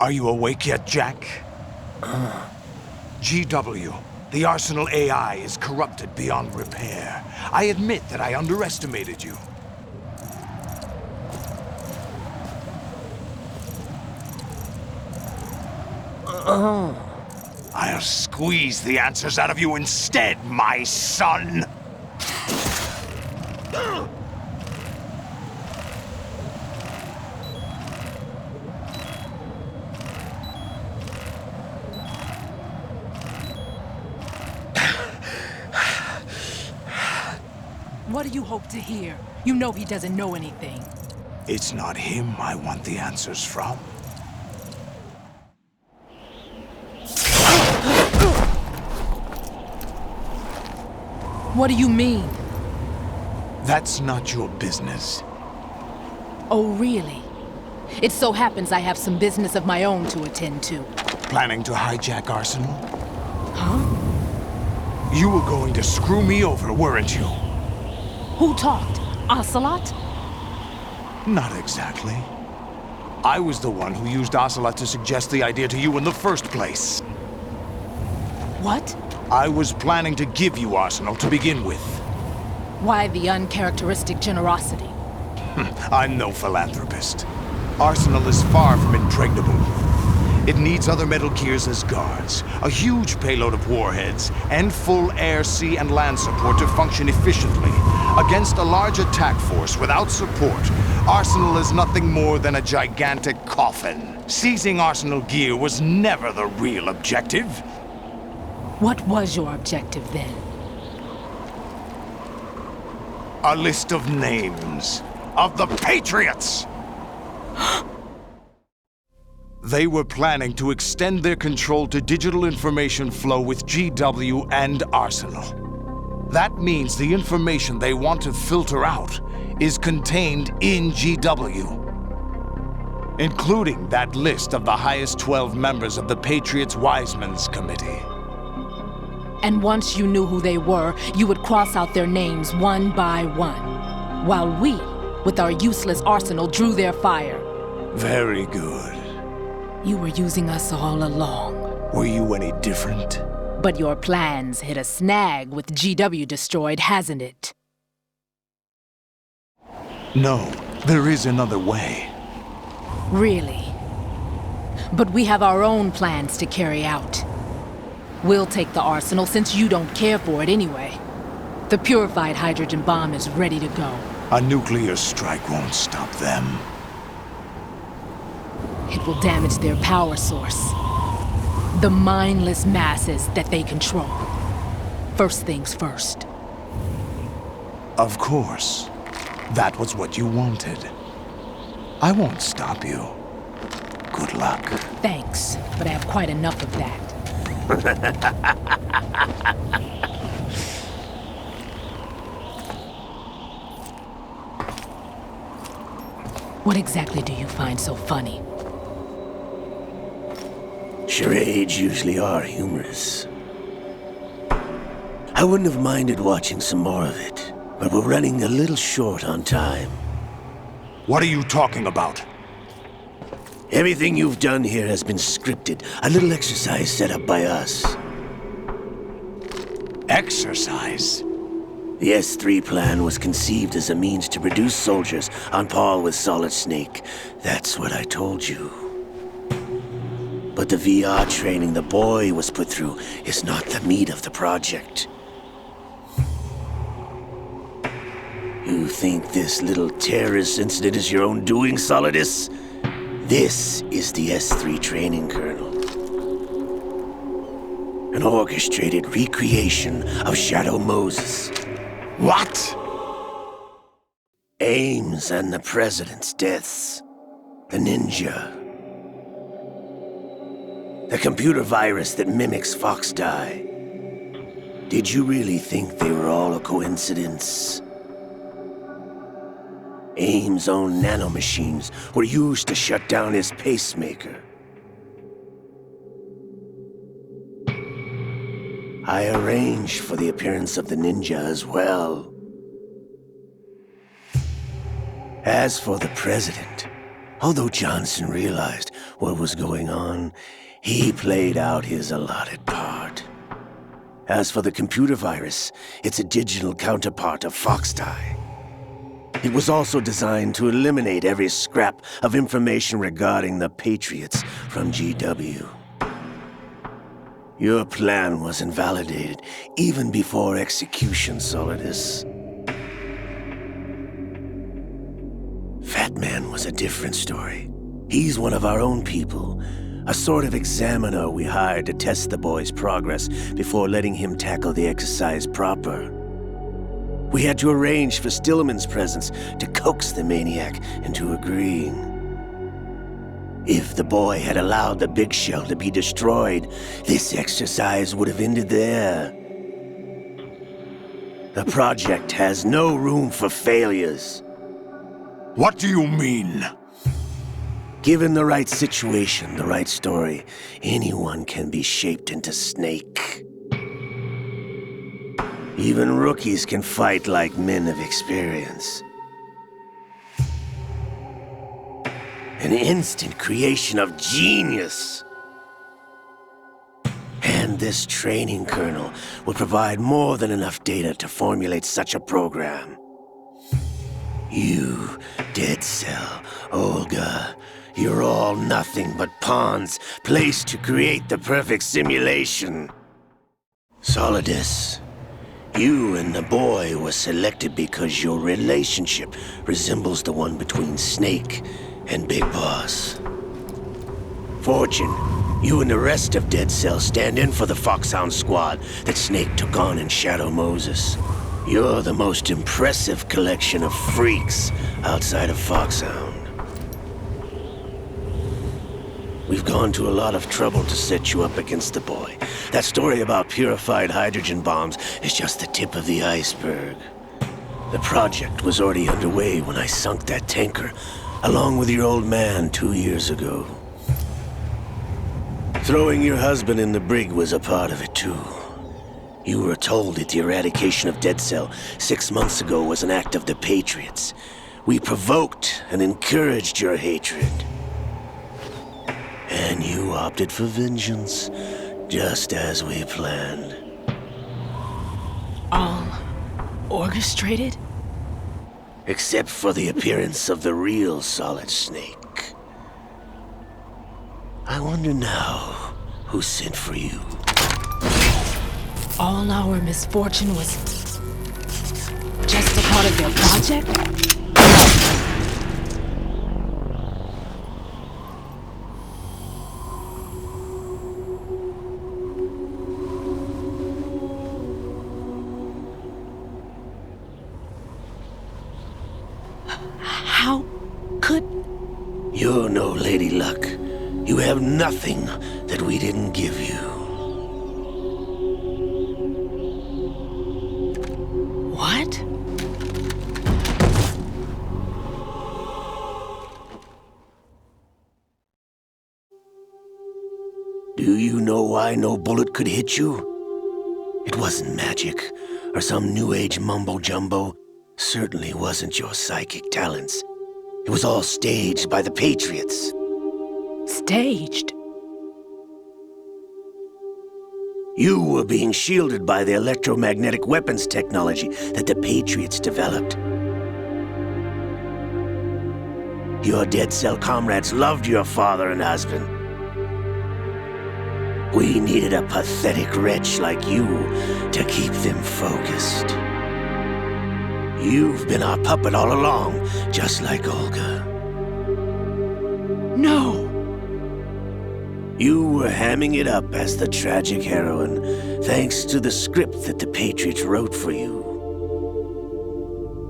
Are you awake yet, Jack? GW, the Arsenal AI is corrupted beyond repair. I admit that I underestimated you. I'll squeeze the answers out of you instead, my son! What do you hope to hear? You know he doesn't know anything. It's not him I want the answers from. What do you mean? That's not your business. Oh, really? It so happens I have some business of my own to attend to. Planning to hijack Arsenal? Huh? You were going to screw me over, weren't you? Who talked? Ocelot? Not exactly. I was the one who used Ocelot to suggest the idea to you in the first place. What? I was planning to give you Arsenal to begin with. Why the uncharacteristic generosity? I'm no philanthropist. Arsenal is far from impregnable. It needs other Metal Gears as guards, a huge payload of warheads, and full air, sea, and land support to function efficiently. Against a large attack force without support, Arsenal is nothing more than a gigantic coffin. Seizing Arsenal gear was never the real objective. What was your objective then? A list of names of the Patriots! They were planning to extend their control to digital information flow with GW and Arsenal. That means the information they want to filter out is contained in GW, including that list of the highest 12 members of the Patriots Wiseman's Committee. And once you knew who they were, you would cross out their names one by one, while we, with our useless arsenal, drew their fire. Very good. You were using us all along. Were you any different? But your plans hit a snag with GW destroyed, hasn't it? No, there is another way. Really? But we have our own plans to carry out. We'll take the arsenal since you don't care for it anyway. The purified hydrogen bomb is ready to go. A nuclear strike won't stop them. It will damage their power source. The mindless masses that they control. First things first. Of course. That was what you wanted. I won't stop you. Good luck. Thanks, but I have quite enough of that. What exactly do you find so funny? Charades usually are humorous. I wouldn't have minded watching some more of it, but we're running a little short on time. What are you talking about? Everything you've done here has been scripted, a little exercise set up by us. Exercise? The S3 plan was conceived as a means to produce soldiers on par with Solid Snake. That's what I told you. But the VR training the boy was put through is not the meat of the project. You think this little terrorist incident is your own doing, Solidus? This is the S3 training kernel. An orchestrated recreation of Shadow Moses. What? Ames and the President's deaths. The ninja. The computer virus that mimics Foxdie. Did you really think they were all a coincidence? Ames' own nanomachines were used to shut down his pacemaker. I arranged for the appearance of the ninja as well. As for the President, although Johnson realized what was going on, he played out his allotted part. As for the computer virus, it's a digital counterpart of Foxdie. It was also designed to eliminate every scrap of information regarding the Patriots from GW. Your plan was invalidated even before execution, Solidus. Fat Man was a different story. He's one of our own people, a sort of examiner we hired to test the boy's progress before letting him tackle the exercise proper. We had to arrange for Stillman's presence to coax the maniac into agreeing. If the boy had allowed the big shell to be destroyed, this exercise would have ended there. The project has no room for failures. What do you mean? Given the right situation, the right story, anyone can be shaped into Snake. Even rookies can fight like men of experience. An instant creation of genius. And this training kernel would provide more than enough data to formulate such a program. You, Dead Cell, Olga, you're all nothing but pawns placed to create the perfect simulation. Solidus, you and the boy were selected because your relationship resembles the one between Snake and Big Boss. Fortune, you and the rest of Dead Cell stand in for the Foxhound squad that Snake took on in Shadow Moses. You're the most impressive collection of freaks outside of Foxhound. We've gone to a lot of trouble to set you up against the boy. That story about purified hydrogen bombs is just the tip of the iceberg. The project was already underway when I sunk that tanker, along with your old man 2 years ago. Throwing your husband in the brig was a part of it too. You were told that the eradication of Dead Cell 6 months ago was an act of the Patriots. We provoked and encouraged your hatred. And you opted for vengeance, just as we planned. All orchestrated? Except for the appearance of the real Solid Snake. I wonder now who sent for you. All our misfortune was just a part of their project? How could... You're no Lady Luck. You have nothing that we didn't give you. What? Do you know why no bullet could hit you? It wasn't magic, or some new age mumbo-jumbo. Certainly wasn't your psychic talents. It was all staged by the Patriots. Staged? You were being shielded by the electromagnetic weapons technology that the Patriots developed. Your Dead Cell comrades loved your father and husband. We needed a pathetic wretch like you to keep them focused. You've been our puppet all along, just like Olga. No! You were hamming it up as the tragic heroine, thanks to the script that the Patriots wrote for you.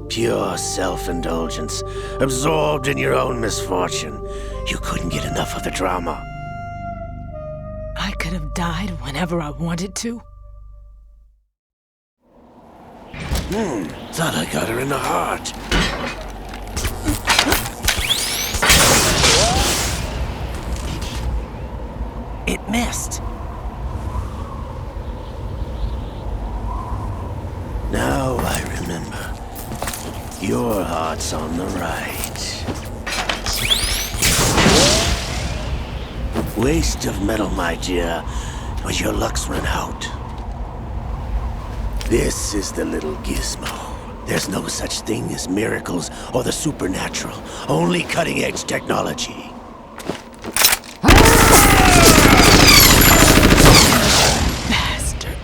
Pure self-indulgence, absorbed in your own misfortune. You couldn't get enough of the drama. I could have died whenever I wanted to. Thought I got her in the heart. It missed. Now I remember. Your heart's on the right. Waste of metal, my dear, but your luck's run out. This is the little gizmo. There's no such thing as miracles or the supernatural, only cutting-edge technology. Bastard.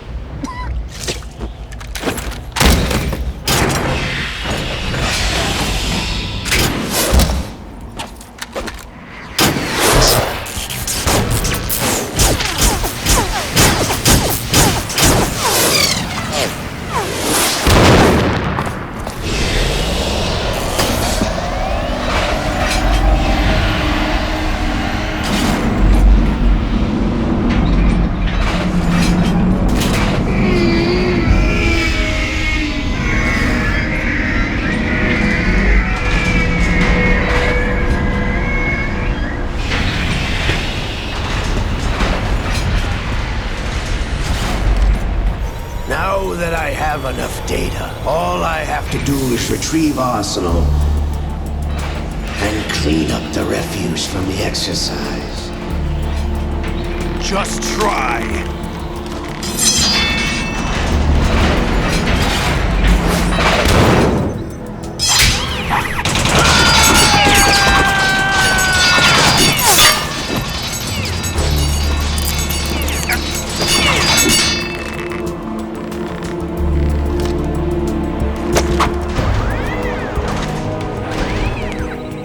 Now that I have enough data, all I have to do is retrieve Arsenal and clean up the refuse from the exercise. Just try.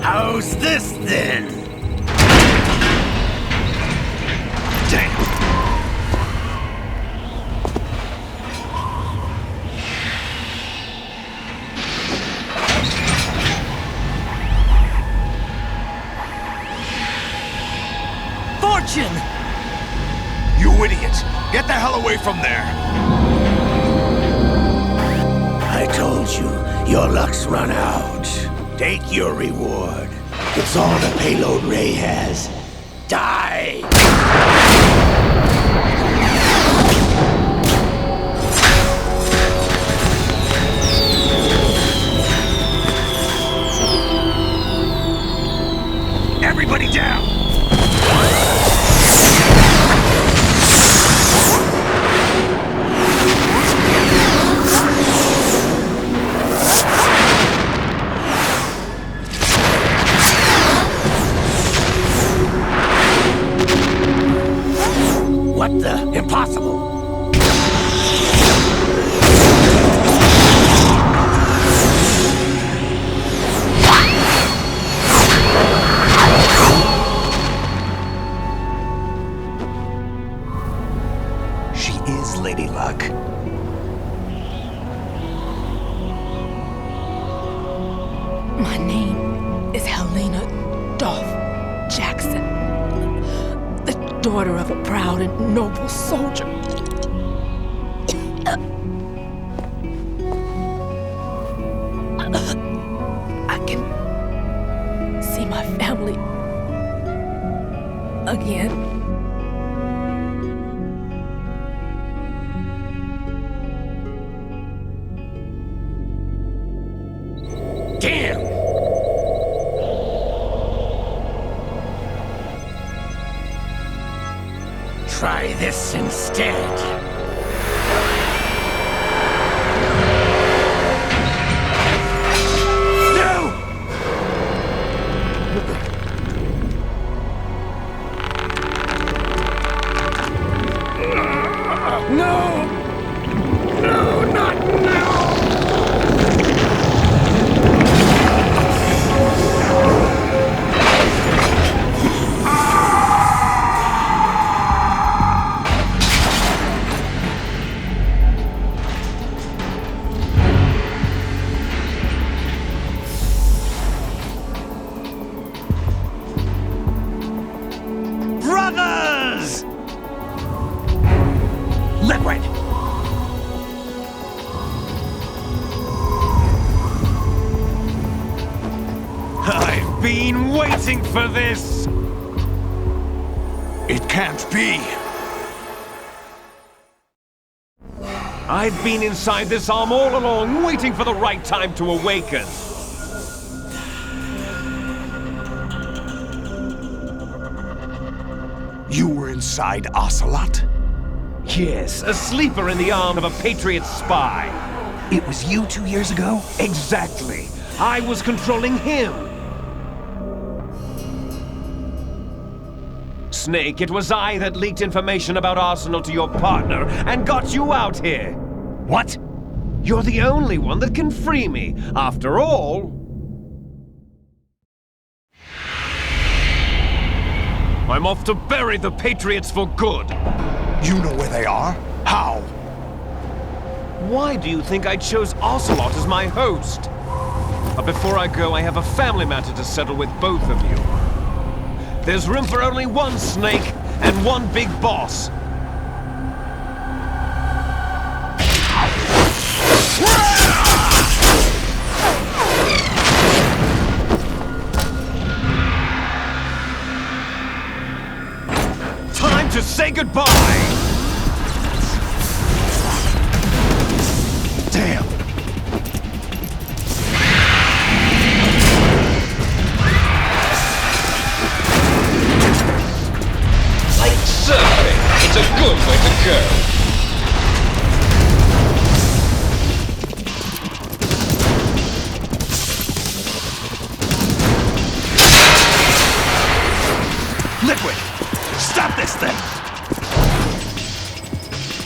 How's this then? Damn. Fortune! You idiot! Get the hell away from there! I told you, your luck's run out. Take your reward. It's all the payload Ray has. Die! Everybody down! What the? Impossible! She is Lady Luck. My name is Helena Dolph Jackson, the daughter of a proud and noble soldier. I can see my family again. Damn! Try this instead. No! No, not now! Brothers! Liquid! I've been waiting for this! It can't be! I've been inside this arm all along, waiting for the right time to awaken. You were inside Ocelot? Yes, a sleeper in the arm of a Patriot spy. It was you 2 years ago? Exactly. I was controlling him. Snake, it was I that leaked information about Arsenal to your partner and got you out here. What? You're the only one that can free me. After all... I'm off to bury the Patriots for good. You know where they are? How? Why do you think I chose Ocelot as my host? But before I go, I have a family matter to settle with both of you. There's room for only one Snake and one big boss. Time to say goodbye! Damn! Like surfing, it's a good way to go. Liquid! Stop this thing!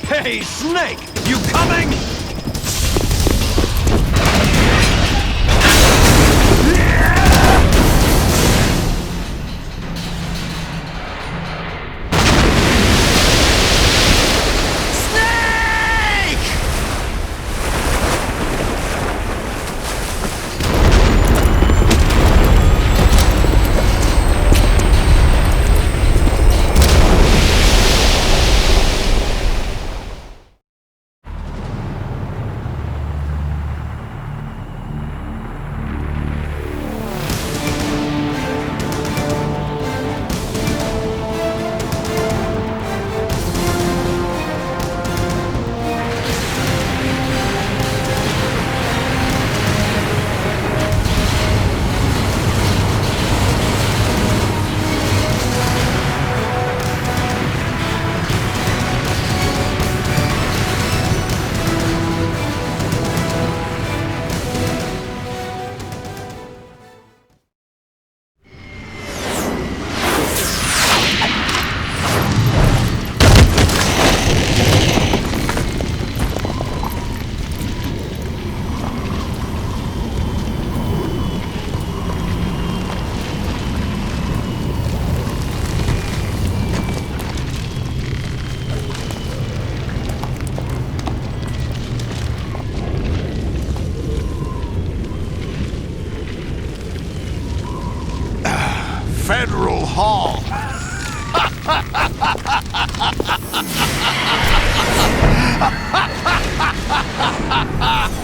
Hey, Snake! You coming? Federal Hall.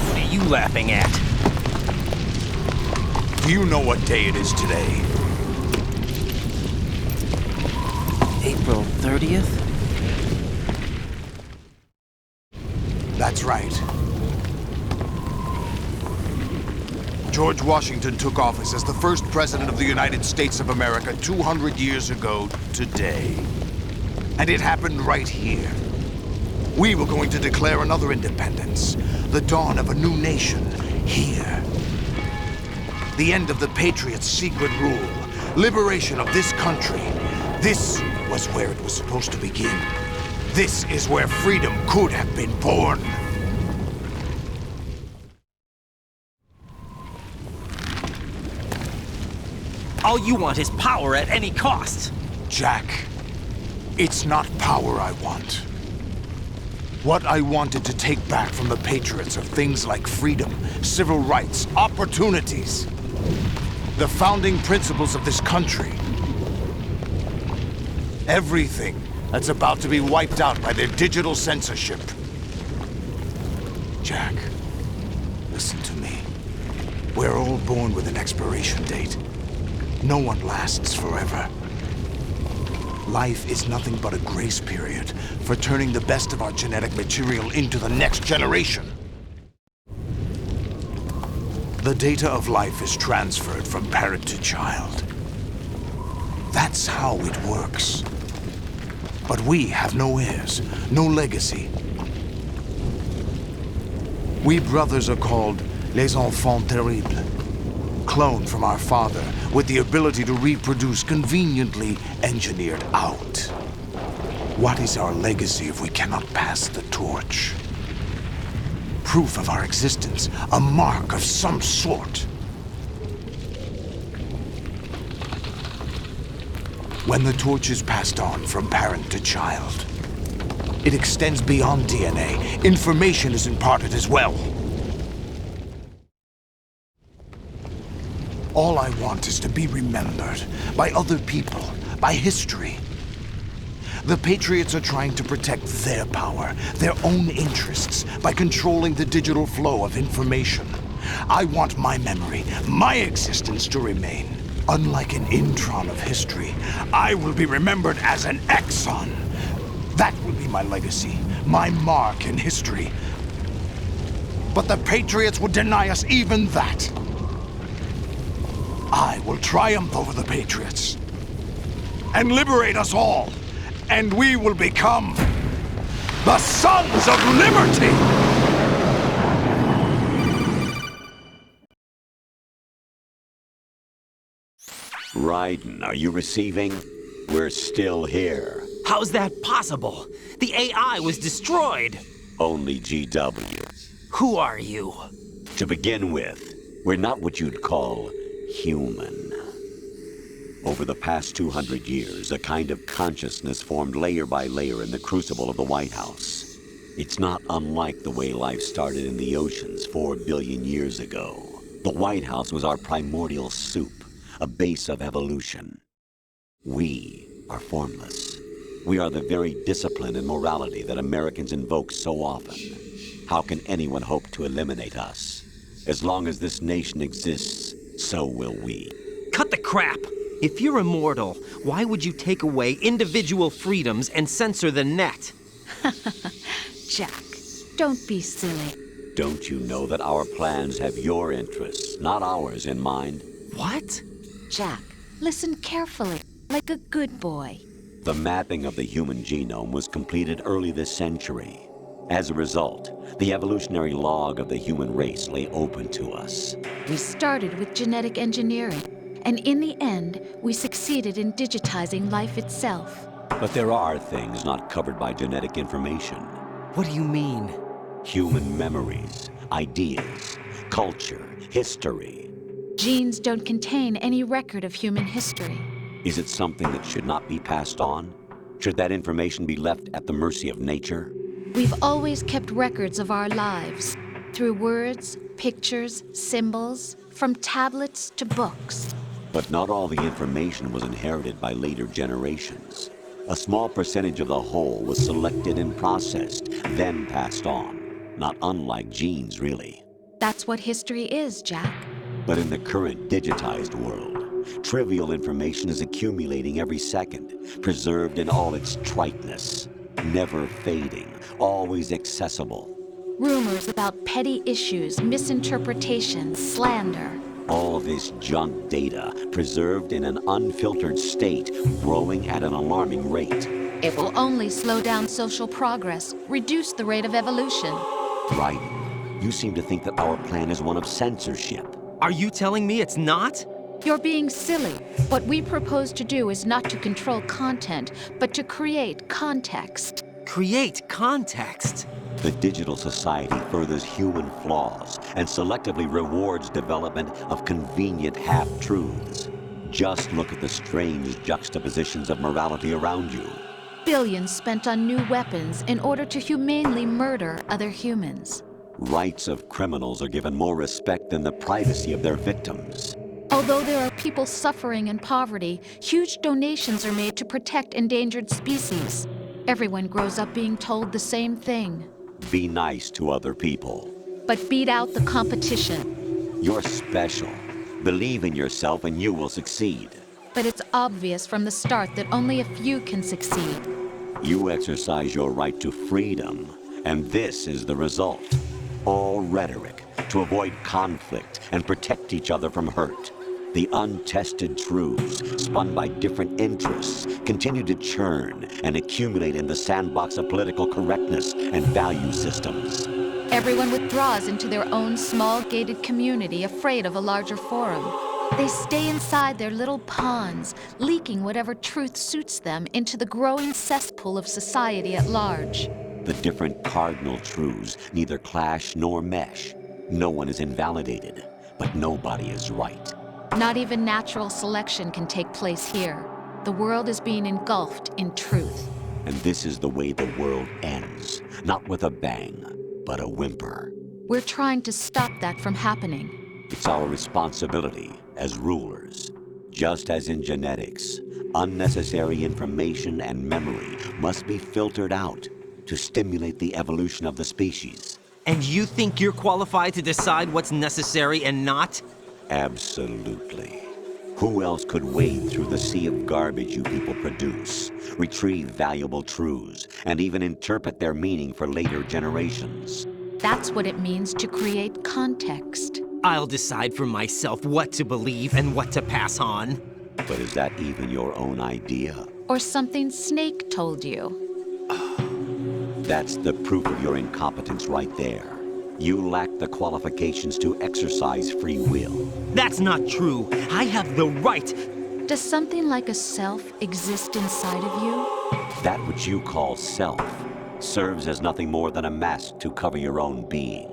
What are you laughing at? Do you know what day it is today? April 30th? That's right. George Washington took office as the first president of the United States of America 200 years ago today. And it happened right here. We were going to declare another independence, the dawn of a new nation, here. The end of the Patriots' secret rule, liberation of this country. This was where it was supposed to begin. This is where freedom could have been born. All you want is power at any cost. Jack, it's not power I want. What I wanted to take back from the Patriots are things like freedom, civil rights, opportunities. The founding principles of this country. Everything that's about to be wiped out by their digital censorship. Jack, listen to me. We're all born with an expiration date. No one lasts forever. Life is nothing but a grace period for turning the best of our genetic material into the next generation. The data of life is transferred from parent to child. That's how it works. But we have no heirs, no legacy. We brothers are called Les Enfants Terribles, cloned from our father with the ability to reproduce conveniently engineered out. What is our legacy if we cannot pass the torch? Proof of our existence, a mark of some sort. When the torch is passed on from parent to child, it extends beyond DNA. Information is imparted as well. All I want is to be remembered by other people, by history. The Patriots are trying to protect their power, their own interests, by controlling the digital flow of information. I want my memory, my existence to remain. Unlike an intron of history, I will be remembered as an exon. That will be my legacy, my mark in history. But the Patriots would deny us even that. I will triumph over the Patriots and liberate us all, and we will become the Sons of Liberty! Raiden, are you receiving? We're still here. How's that possible? The AI was destroyed. Only GW. Who are you? To begin with, we're not what you'd call human. Over the past 200 years, a kind of consciousness formed layer by layer in the crucible of the White House. It's not unlike the way life started in the oceans 4 billion years ago. The White House was our primordial soup, a base of evolution. We are formless. We are the very discipline and morality that Americans invoke so often. How can anyone hope to eliminate us? As long as this nation exists, so will we. Cut the crap! If you're immortal, why would you take away individual freedoms and censor the net? Jack, don't be silly. Don't you know that our plans have your interests, not ours, in mind? What? Jack, listen carefully, like a good boy. The mapping of the human genome was completed early this century. As a result, the evolutionary log of the human race lay open to us. We started with genetic engineering, and in the end, we succeeded in digitizing life itself. But there are things not covered by genetic information. What do you mean? Human memories, ideas, culture, history. Genes don't contain any record of human history. Is it something that should not be passed on? Should that information be left at the mercy of nature? We've always kept records of our lives, through words, pictures, symbols, from tablets to books. But not all the information was inherited by later generations. A small percentage of the whole was selected and processed, then passed on. Not unlike genes, really. That's what history is, Jack. But in the current digitized world, trivial information is accumulating every second, preserved in all its triteness, never fading, always accessible. Rumors about petty issues, misinterpretations, slander. All this junk data, preserved in an unfiltered state, growing at an alarming rate. It will only slow down social progress, reduce the rate of evolution. Raiden, you seem to think that our plan is one of censorship. Are you telling me it's not? You're being silly. What we propose to do is not to control content, but to create context. Create context? The digital society furthers human flaws and selectively rewards development of convenient half-truths. Just look at the strange juxtapositions of morality around you. Billions spent on new weapons in order to humanely murder other humans. Rights of criminals are given more respect than the privacy of their victims. Although there are people suffering in poverty, huge donations are made to protect endangered species. Everyone grows up being told the same thing. Be nice to other people. But beat out the competition. You're special. Believe in yourself and you will succeed. But it's obvious from the start that only a few can succeed. You exercise your right to freedom, and this is the result. All rhetoric to avoid conflict and protect each other from hurt. The untested truths, spun by different interests, continue to churn and accumulate in the sandbox of political correctness and value systems. Everyone withdraws into their own small gated community, afraid of a larger forum. They stay inside their little ponds, leaking whatever truth suits them into the growing cesspool of society at large. The different cardinal truths neither clash nor mesh. No one is invalidated, but nobody is right. Not even natural selection can take place here. The world is being engulfed in truth. And this is the way the world ends. Not with a bang, but a whimper. We're trying to stop that from happening. It's our responsibility as rulers. Just as in genetics, unnecessary information and memory must be filtered out to stimulate the evolution of the species. And you think you're qualified to decide what's necessary and not? Absolutely. Who else could wade through the sea of garbage you people produce, retrieve valuable truths, and even interpret their meaning for later generations? That's what it means to create context. I'll decide for myself what to believe and what to pass on. But is that even your own idea? Or something Snake told you. That's the proof of your incompetence right there. You lack the qualifications to exercise free will. That's not true. I have the right. Does something like a self exist inside of you? That which you call self serves as nothing more than a mask to cover your own being.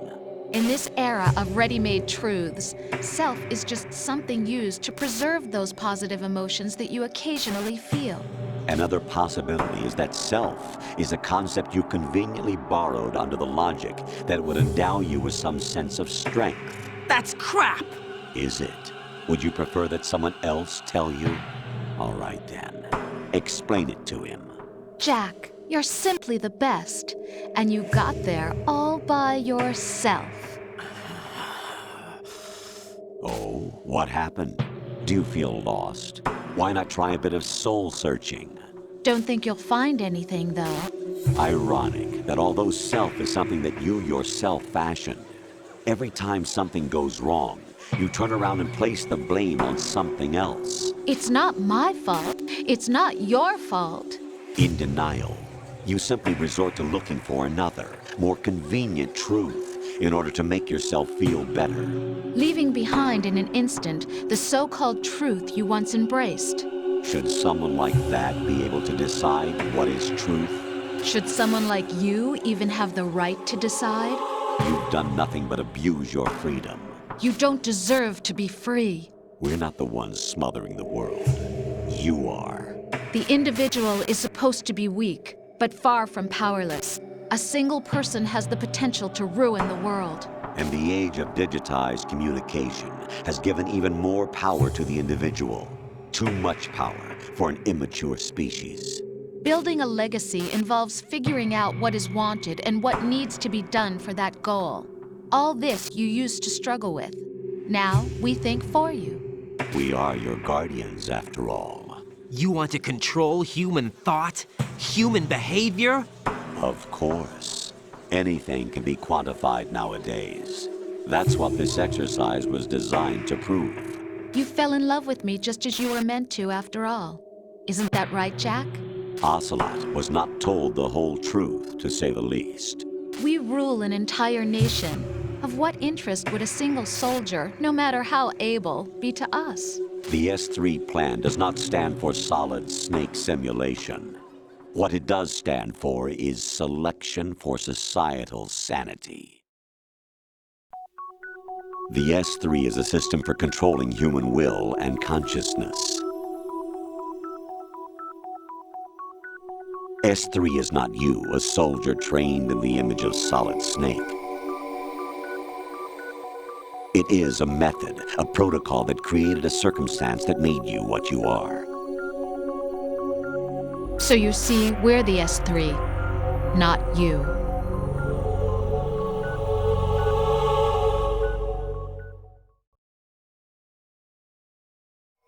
In this era of ready-made truths, self is just something used to preserve those positive emotions that you occasionally feel. Another possibility is that self is a concept you conveniently borrowed under the logic that would endow you with some sense of strength. That's crap! Is it? Would you prefer that someone else tell you? All right then. Explain it to him. Jack, you're simply the best, and you got there all by yourself. Oh, what happened? Do you feel lost? Why not try a bit of soul searching? Don't think you'll find anything, though. Ironic that although self is something that you yourself fashioned, every time something goes wrong, you turn around and place the blame on something else. It's not my fault. It's not your fault. In denial, you simply resort to looking for another, more convenient truth in order to make yourself feel better. Leaving behind in an instant the so-called truth you once embraced. Should someone like that be able to decide what is truth? Should someone like you even have the right to decide? You've done nothing but abuse your freedom. You don't deserve to be free. We're not the ones smothering the world. You are. The individual is supposed to be weak, but far from powerless. A single person has the potential to ruin the world. And the age of digitized communication has given even more power to the individual. Too much power for an immature species. Building a legacy involves figuring out what is wanted and what needs to be done for that goal. All this you used to struggle with. Now we think for you. We are your guardians, after all. You want to control human thought? Human behavior? Of course. Anything can be quantified nowadays. That's what this exercise was designed to prove. You fell in love with me just as you were meant to, after all. Isn't that right, Jack? Ocelot was not told the whole truth, to say the least. We rule an entire nation. Of what interest would a single soldier, no matter how able, be to us? The S3 plan does not stand for solid snake simulation. What it does stand for is selection for societal sanity. The S3 is a system for controlling human will and consciousness. S3 is not you, a soldier trained in the image of Solid Snake. It is a method, a protocol that created a circumstance that made you what you are. So you see, we're the S3, not you.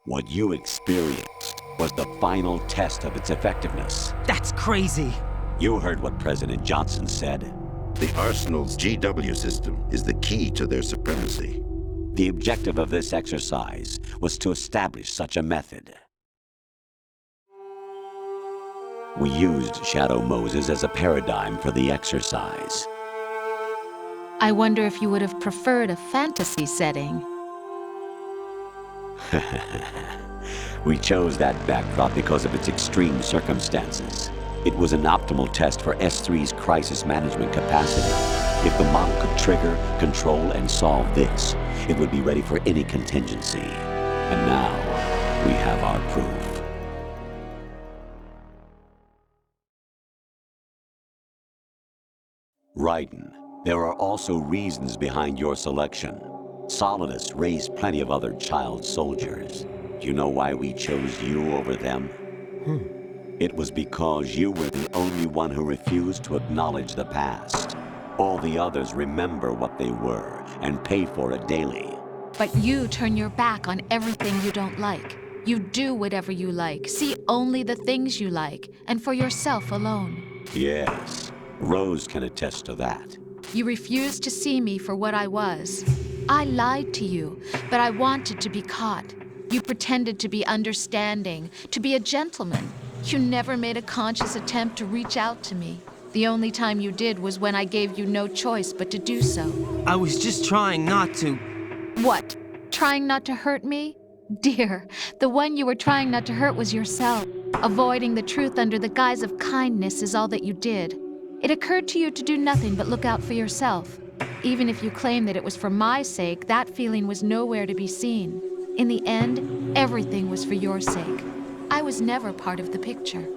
What you experienced was the final test of its effectiveness. That's crazy. You heard what President Johnson said. The Arsenal's GW system is the key to their supremacy. The objective of this exercise was to establish such a method. We used Shadow Moses as a paradigm for the exercise. I wonder if you would have preferred a fantasy setting. We chose that backdrop because of its extreme circumstances. It was an optimal test for S3's crisis management capacity. If the model could trigger, control, and solve this, it would be ready for any contingency. And now, we have our proof. Raiden, there are also reasons behind your selection. Solidus raised plenty of other child soldiers. Do you know why we chose you over them? It was because you were the only one who refused to acknowledge the past. All the others remember what they were and pay for it daily. But you turn your back on everything you don't like. You do whatever you like, see only the things you like, and for yourself alone. Yes, Rose can attest to that. You refused to see me for what I was. I lied to you, but I wanted to be caught. You pretended to be understanding, to be a gentleman. You never made a conscious attempt to reach out to me. The only time you did was when I gave you no choice but to do so. I was just trying not to. What? Trying not to hurt me? Dear, the one you were trying not to hurt was yourself. Avoiding the truth under the guise of kindness is all that you did. It occurred to you to do nothing but look out for yourself. Even if you claim that it was for my sake, that feeling was nowhere to be seen. In the end, everything was for your sake. I was never part of the picture.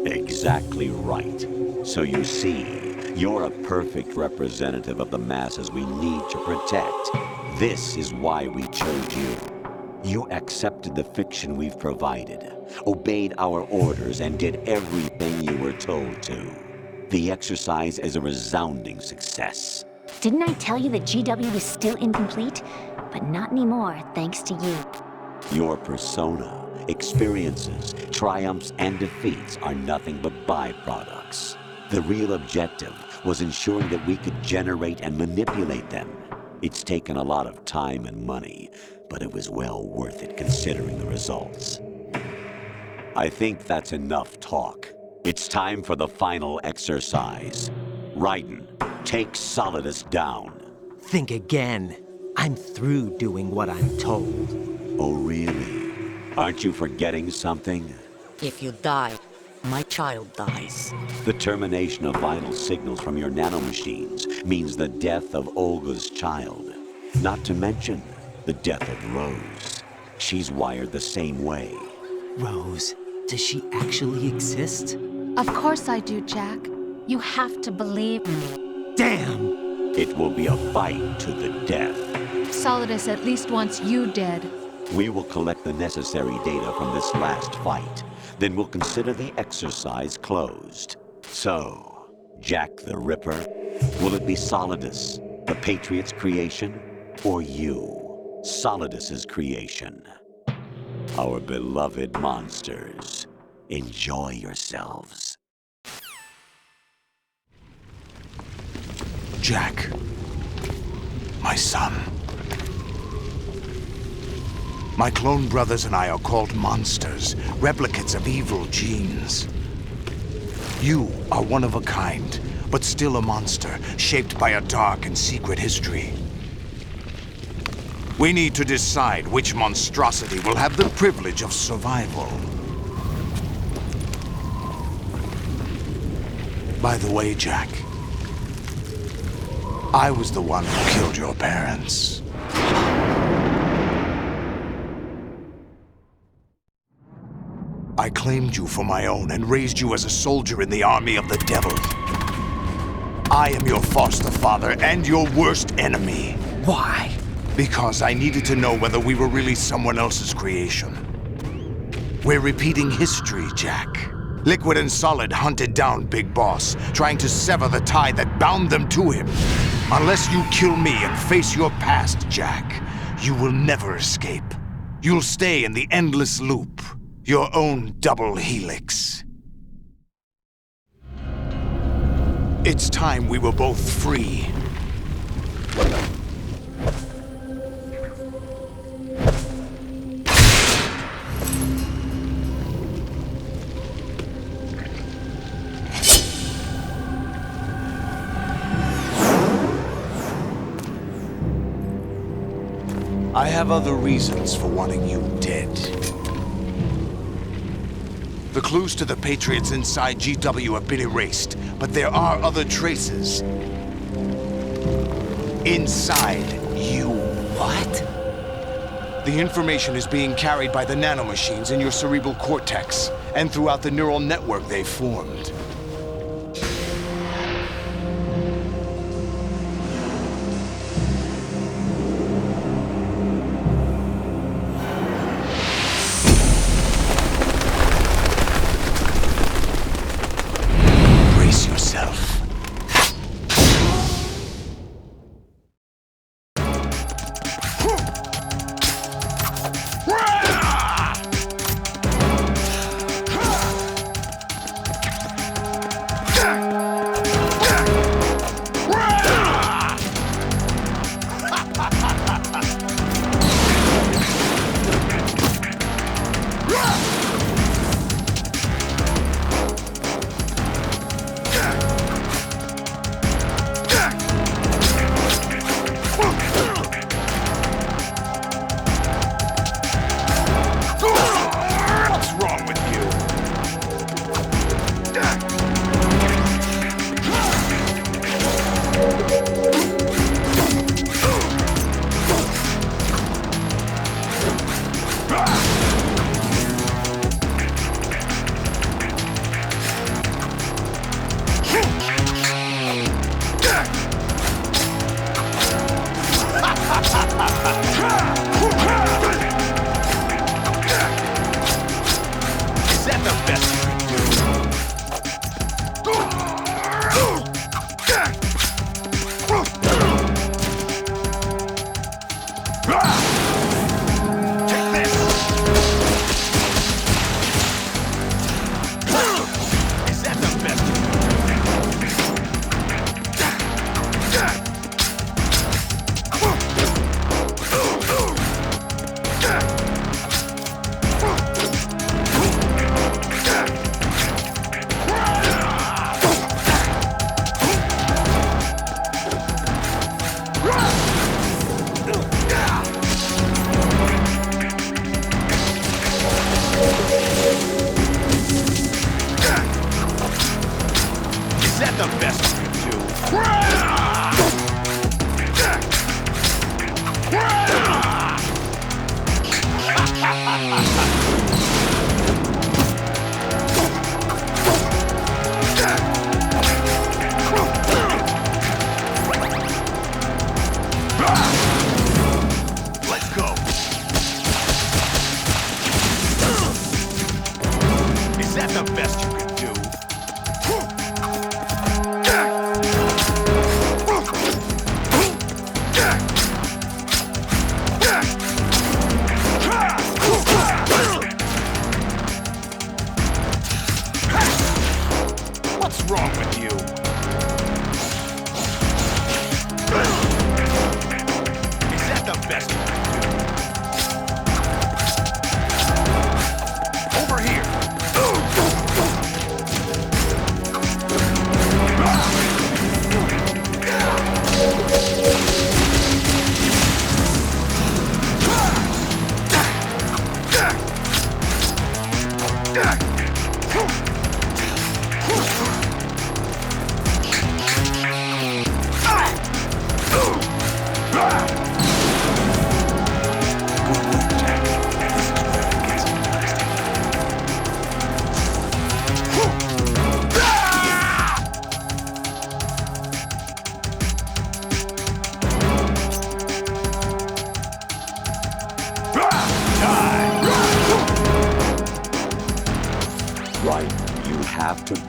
Exactly right. So you see, you're a perfect representative of the masses we need to protect. This is why we chose you. You accepted the fiction we've provided, obeyed our orders, and did everything you were told to. The exercise is a resounding success. Didn't I tell you that GW was still incomplete? But not anymore, thanks to you. Your persona, experiences, triumphs, and defeats are nothing but byproducts. The real objective was ensuring that we could generate and manipulate them. It's taken a lot of time and money, but it was well worth it considering the results. I think that's enough talk. It's time for the final exercise. Raiden, take Solidus down. Think again. I'm through doing what I'm told. Oh, really? Aren't you forgetting something? If you die, my child dies. The termination of vital signals from your nanomachines means the death of Olga's child. Not to mention the death of Rose. She's wired the same way. Rose, does she actually exist? Of course I do, Jack. You have to believe me. Damn! It will be a fight to the death. Solidus at least wants you dead. We will collect the necessary data from this last fight. Then we'll consider the exercise closed. So, Jack the Ripper, will it be Solidus, the Patriot's creation, or you, Solidus's creation? Our beloved monsters, enjoy yourselves. Jack, my son. My clone brothers and I are called monsters, replicates of evil genes. You are one of a kind, but still a monster, shaped by a dark and secret history. We need to decide which monstrosity will have the privilege of survival. By the way, Jack, I was the one who killed your parents. I claimed you for my own and raised you as a soldier in the army of the devil. I am your foster father and your worst enemy. Why? Because I needed to know whether we were really someone else's creation. We're repeating history, Jack. Liquid and Solid hunted down Big Boss, trying to sever the tie that bound them to him. Unless you kill me and face your past, Jack, you will never escape. You'll stay in the endless loop, your own double helix. It's time we were both free. I have other reasons for wanting you dead. The clues to the Patriots inside GW have been erased, but there are other traces. Inside you. What? The information is being carried by the nanomachines in your cerebral cortex, and throughout the neural network they've formed. Brace yourself.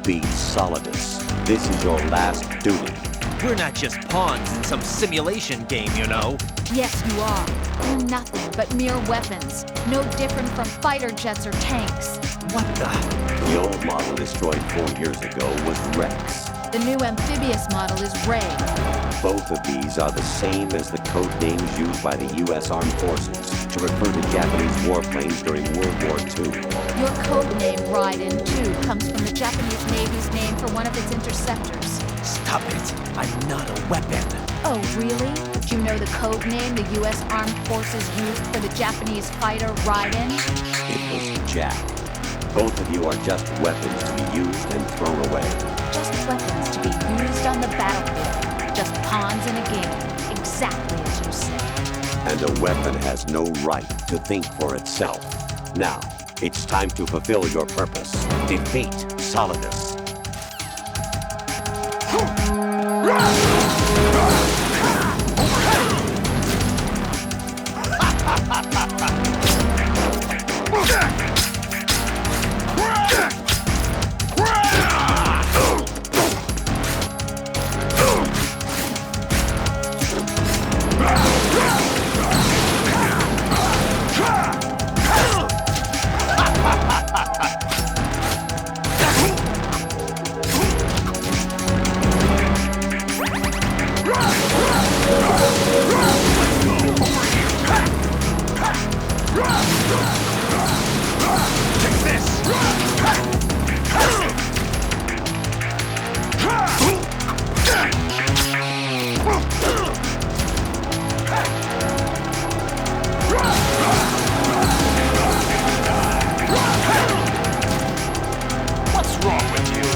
Beat Solidus. This is your last duty. We're not just pawns in some simulation game, you know. Yes, you are. You're nothing but mere weapons. No different from fighter jets or tanks. What the? The old model destroyed 4 years ago was Rex. The new amphibious model is Ray. Both of these are the same as the code names used by the U.S. Armed Forces to refer to Japanese warplanes during World War II. Your code name, Raiden 2, comes from the Japanese Navy's name for one of its interceptors. Stop it. I'm not a weapon. Oh, really? Do you know the code name the U.S. Armed Forces used for the Japanese fighter Raiden? It was Jack. Both of you are just weapons to be used and thrown away. Just weapons to be used on the battlefield. Just pawns in a game. Exactly as you said. And a weapon has no right to think for itself. Now, it's time to fulfill your purpose. Defeat Solidus. What's wrong with you?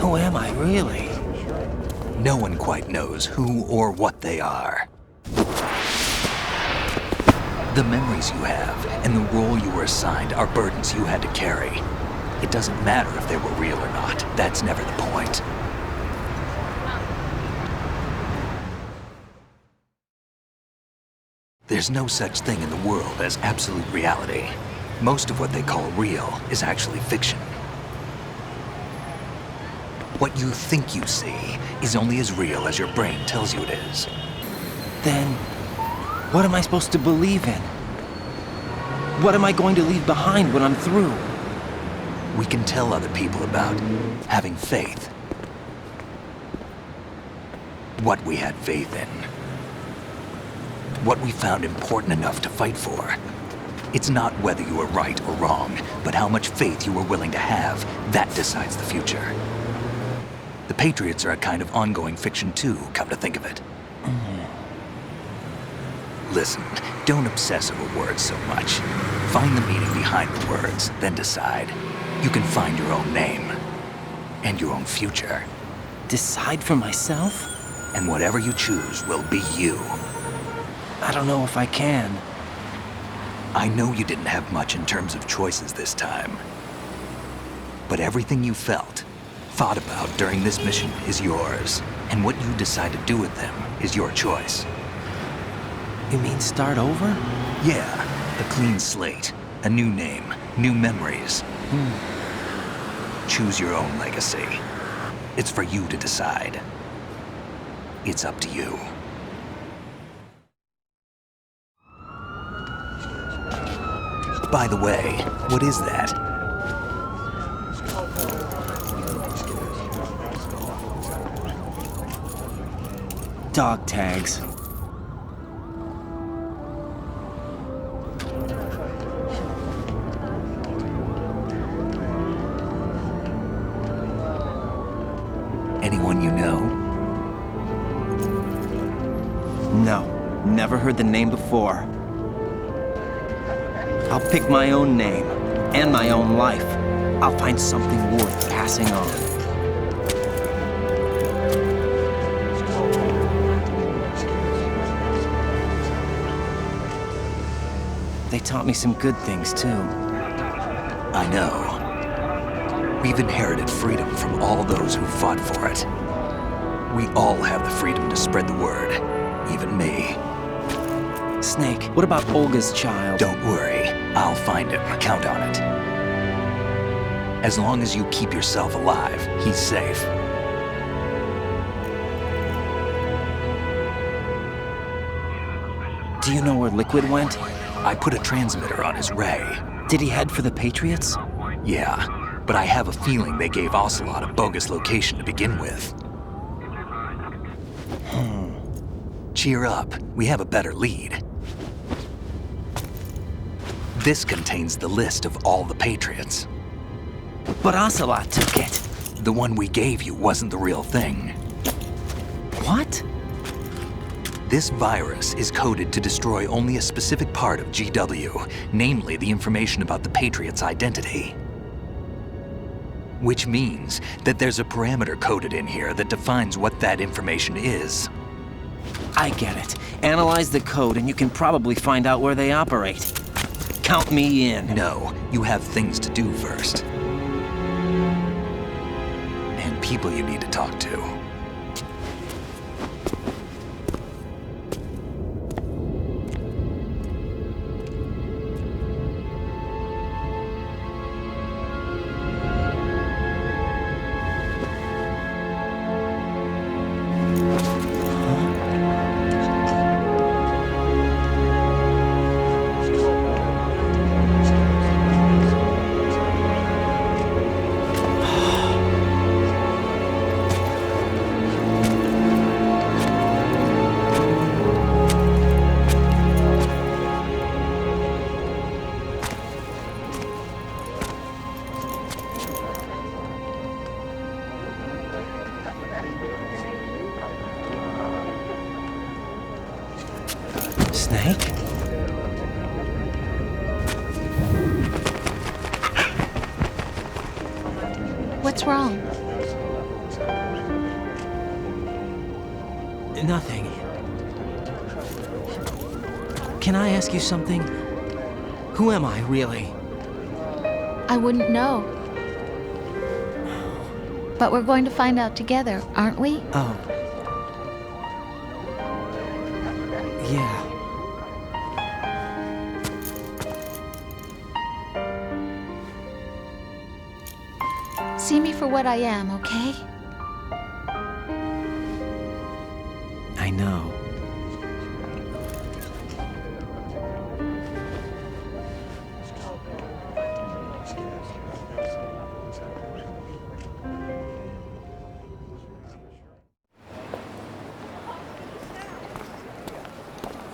Who am I, really? No one quite knows who or what they are. The memories you have and the role you were assigned are burdens you had to carry. It doesn't matter if they were real or not. That's never the point. There's no such thing in the world as absolute reality. Most of what they call real is actually fiction. What you think you see is only as real as your brain tells you it is. Then, what am I supposed to believe in? What am I going to leave behind when I'm through? We can tell other people about having faith. What we had faith in. What we found important enough to fight for. It's not whether you were right or wrong, but how much faith you were willing to have. That decides the future. The Patriots are a kind of ongoing fiction too, come to think of it. Listen, don't obsess over words so much. Find the meaning behind the words, then decide. You can find your own name. And your own future. Decide for myself? And whatever you choose will be you. I don't know if I can. I know you didn't have much in terms of choices this time. But everything you felt, thought about during this mission is yours. And what you decide to do with them is your choice. You mean start over? Yeah, a clean slate, a new name, new memories. Choose your own legacy. It's for you to decide. It's up to you. By the way, what is that? Dog tags. Anyone you know? No, never heard the name before. I'll pick my own name, and my own life. I'll find something worth passing on. They taught me some good things, too. I know. We've inherited freedom from all those who fought for it. We all have the freedom to spread the word, even me. Snake, what about Olga's child? Don't worry. I'll find him. Count on it. As long as you keep yourself alive, he's safe. Do you know where Liquid went? I put a transmitter on his ray. Did he head for the Patriots? Yeah, but I have a feeling they gave Ocelot a bogus location to begin with. Cheer up. We have a better lead. This contains the list of all the Patriots. But Ocelot took it. The one we gave you wasn't the real thing. What? This virus is coded to destroy only a specific part of GW, namely the information about the Patriots' identity. Which means that there's a parameter coded in here that defines what that information is. I get it. Analyze the code and you can probably find out where they operate. Count me in. No, you have things to do first. And people you need to talk to. Snake? What's wrong? Nothing. Can I ask you something? Who am I, really? I wouldn't know. But we're going to find out together, aren't we? Oh. Yeah. See me for what I am, okay? I know.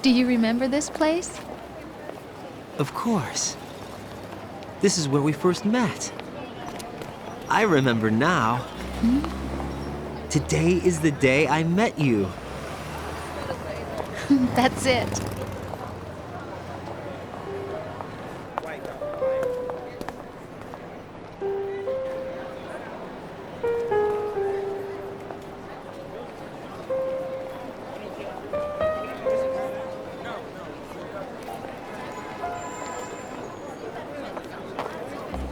Do you remember this place? Of course. This is where we first met. I remember now. Today is the day I met you. That's it.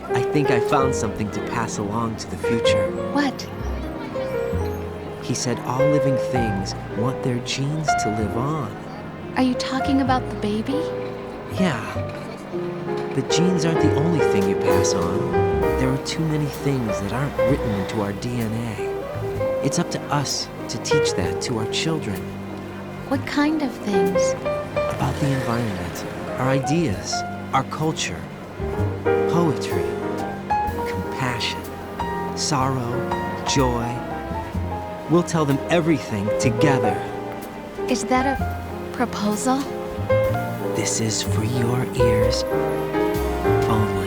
I think I found something to pass along to the future. What? He said all living things want their genes to live on. Are you talking about the baby? Yeah. But genes aren't the only thing you pass on. There are too many things that aren't written into our DNA. It's up to us to teach that to our children. What kind of things? About the environment, our ideas, our culture, poetry, compassion, sorrow, joy. We'll tell them everything together. Is that a proposal? This is for your ears only.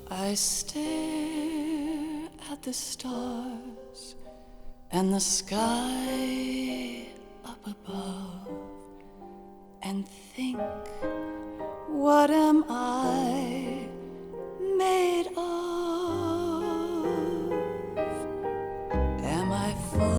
I stare at the stars and the sky up above and think, what am I made of?